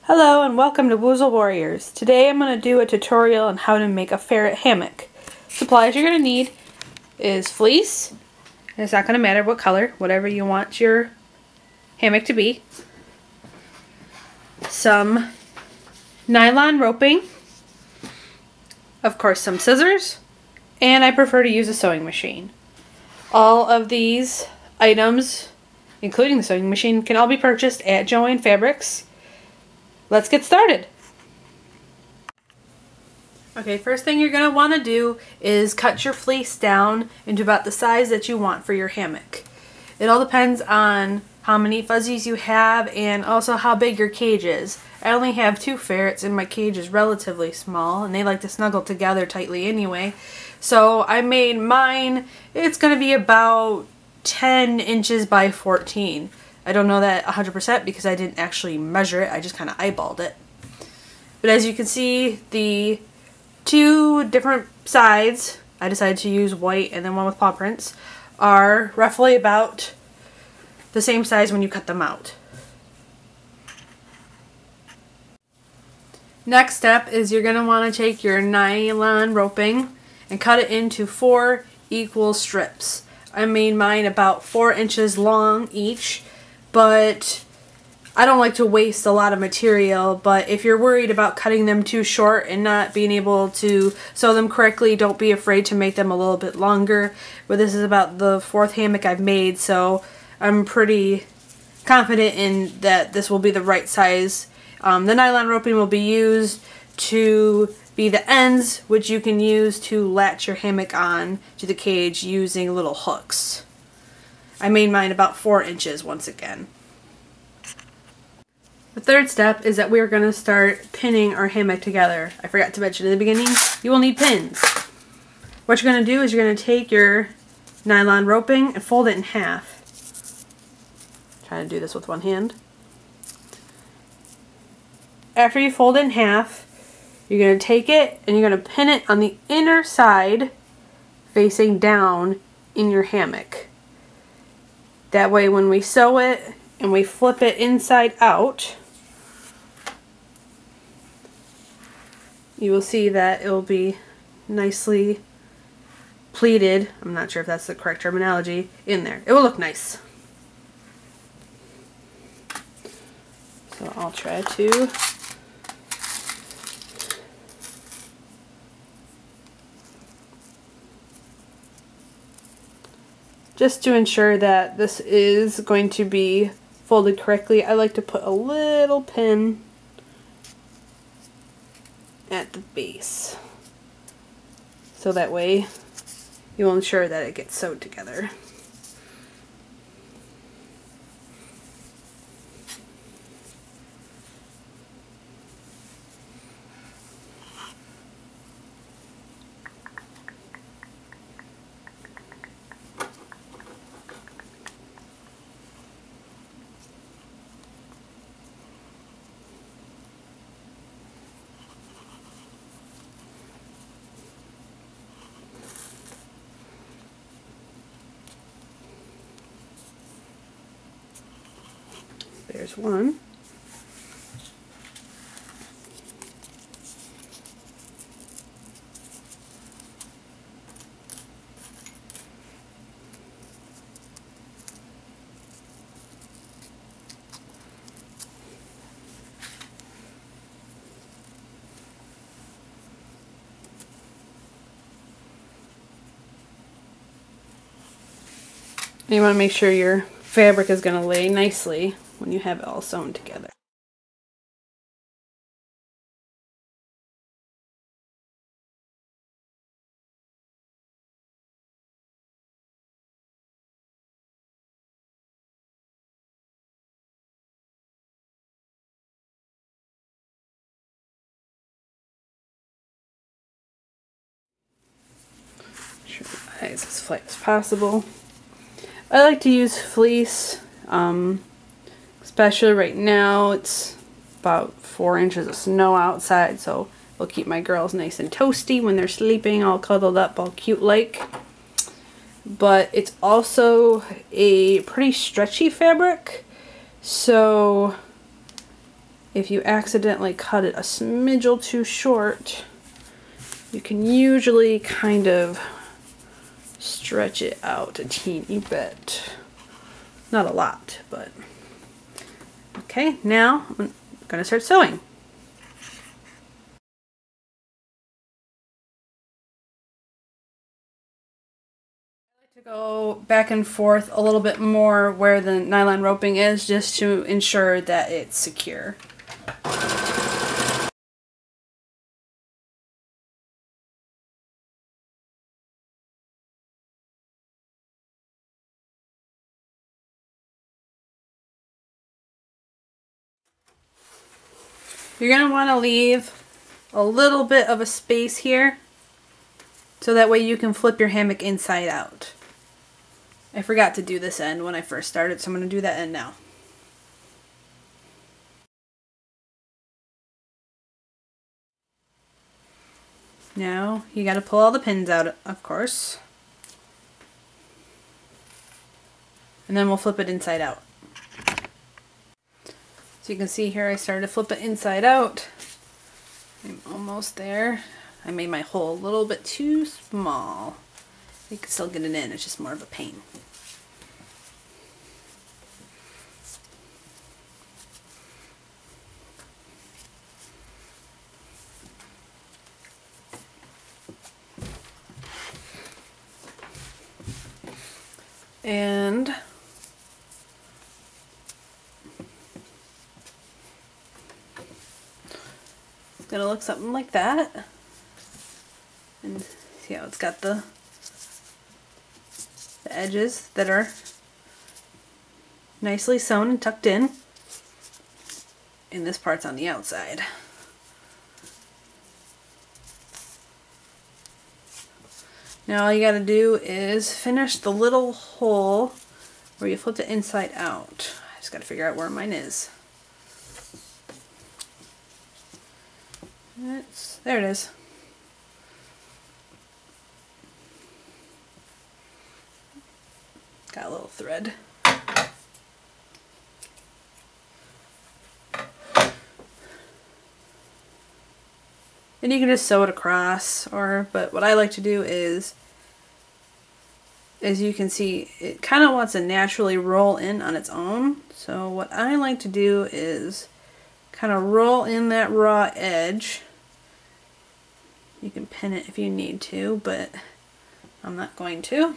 Hello and welcome to Woozle Warriors. Today I'm going to do a tutorial on how to make a ferret hammock. Supplies you're going to need is fleece, and it's not going to matter what color, whatever you want your hammock to be. Some nylon roping, of course some scissors, and I prefer to use a sewing machine. All of these items, including the sewing machine, can all be purchased at Joann Fabrics. Let's get started. Okay, first thing you're going to want to do is cut your fleece down into about the size that you want for your hammock. It all depends on how many fuzzies you have and also how big your cage is. I only have 2 ferrets and my cage is relatively small and they like to snuggle together tightly anyway. So I made mine, it's going to be about 10 inches by 14. I don't know that 100% because I didn't actually measure it, I just kind of eyeballed it. But as you can see, the 2 different sides, I decided to use white and then one with paw prints, are roughly about the same size when you cut them out. Next step is you're going to want to take your nylon roping and cut it into 4 equal strips. I made mine about 4 inches long each, but I don't like to waste a lot of material. But if you're worried about cutting them too short and not being able to sew them correctly, don't be afraid to make them a little bit longer. But this is about the 4th hammock I've made, so I'm pretty confident in that this will be the right size. The nylon roping will be used to be the ends, which you can use to latch your hammock on to the cage using little hooks. I made mine about 4 inches once again. The third step is that we're going to start pinning our hammock together. I forgot to mention in the beginning, you will need pins. What you're going to do is you're going to take your nylon roping and fold it in half. Try to do this with one hand. After you fold it in half, you're going to take it and you're going to pin it on the inner side facing down in your hammock. That way when we sew it and we flip it inside out, you will see that it will be nicely pleated. I'm not sure if that's the correct terminology in there. It will look nice. So I'll try to just to ensure that this is going to be folded correctly, I like to put a little pin at the base. So that way you will ensure that it gets sewed together. There's one. You want to make sure your fabric is going to lay nicely when you have it all sewn together. Make sure the eye is as flat as possible. I like to use fleece, especially right now. It's about 4 inches of snow outside, so it'll keep my girls nice and toasty when they're sleeping, all cuddled up, all cute like. But it's also a pretty stretchy fabric, so if you accidentally cut it a smidgel too short, you can usually kind of stretch it out a teeny bit. Not a lot, but okay. Now I'm gonna start sewing. I like to go back and forth a little bit more where the nylon roping is, just to ensure that it's secure. You're going to want to leave a little bit of a space here so that way you can flip your hammock inside out. I forgot to do this end when I first started, so I'm going to do that end now. Now you got to pull all the pins out, of course. And then we'll flip it inside out. So you can see here I started to flip it inside out. I'm almost there. I made my hole a little bit too small. You can still get it in, it's just more of a pain. And it's gonna look something like that. And see how it's got the edges that are nicely sewn and tucked in. And this part's on the outside. Now all you gotta do is finish the little hole where you flipped it inside out. I just gotta figure out where mine is. There it is. Got a little thread. And you can just sew it across, but what I like to do is, as you can see, it kind of wants to naturally roll in on its own. So what I like to do is kind of roll in that raw edge. You can pin it if you need to, but I'm not going to.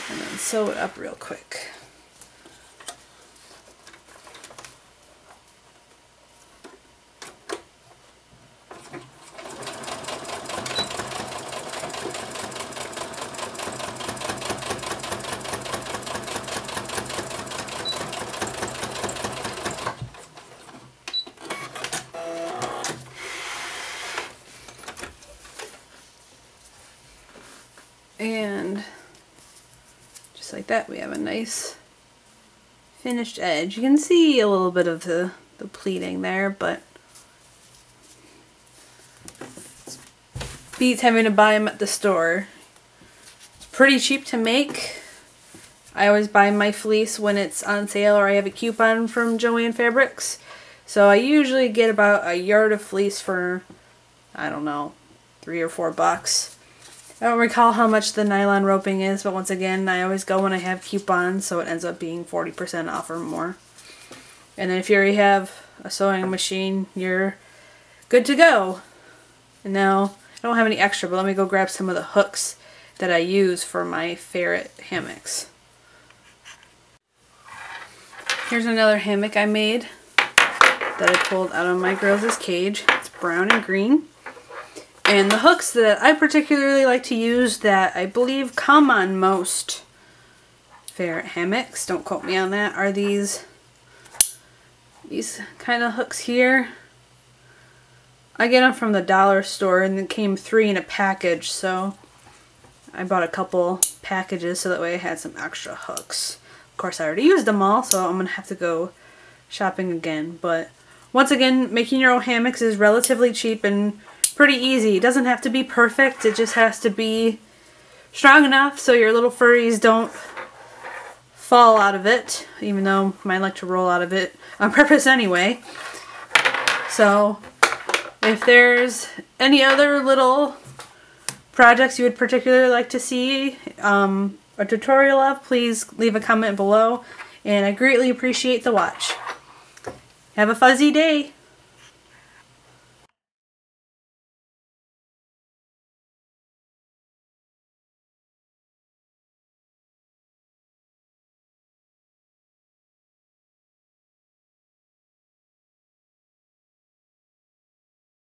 And then sew it up real quick. And just like that, we have a nice finished edge. You can see a little bit of the pleating there, but it beats having to buy them at the store. It's pretty cheap to make. I always buy my fleece when it's on sale or I have a coupon from Joann Fabrics. So I usually get about a yard of fleece for, I don't know, $3 or $4. I don't recall how much the nylon roping is, but once again, I always go when I have coupons, so it ends up being 40% off or more. And then if you already have a sewing machine, you're good to go. And now, I don't have any extra, but let me go grab some of the hooks that I use for my Ferret hammocks. Here's another hammock I made that I pulled out of my girls' cage. It's brown and green. And the hooks that I particularly like to use that I believe come on most Ferret hammocks, don't quote me on that, are these kind of hooks here. I get them from the dollar store and it came 3 in a package, so I bought a couple packages so that way I had some extra hooks. Of course I already used them all, so I'm going to have to go shopping again. But once again, making your own hammocks is relatively cheap and pretty easy. It doesn't have to be perfect, it just has to be strong enough so your little furries don't fall out of it, even though mine like to roll out of it on purpose anyway. So if there's any other little projects you would particularly like to see a tutorial of, please leave a comment below, and I greatly appreciate the watch. Have a fuzzy day!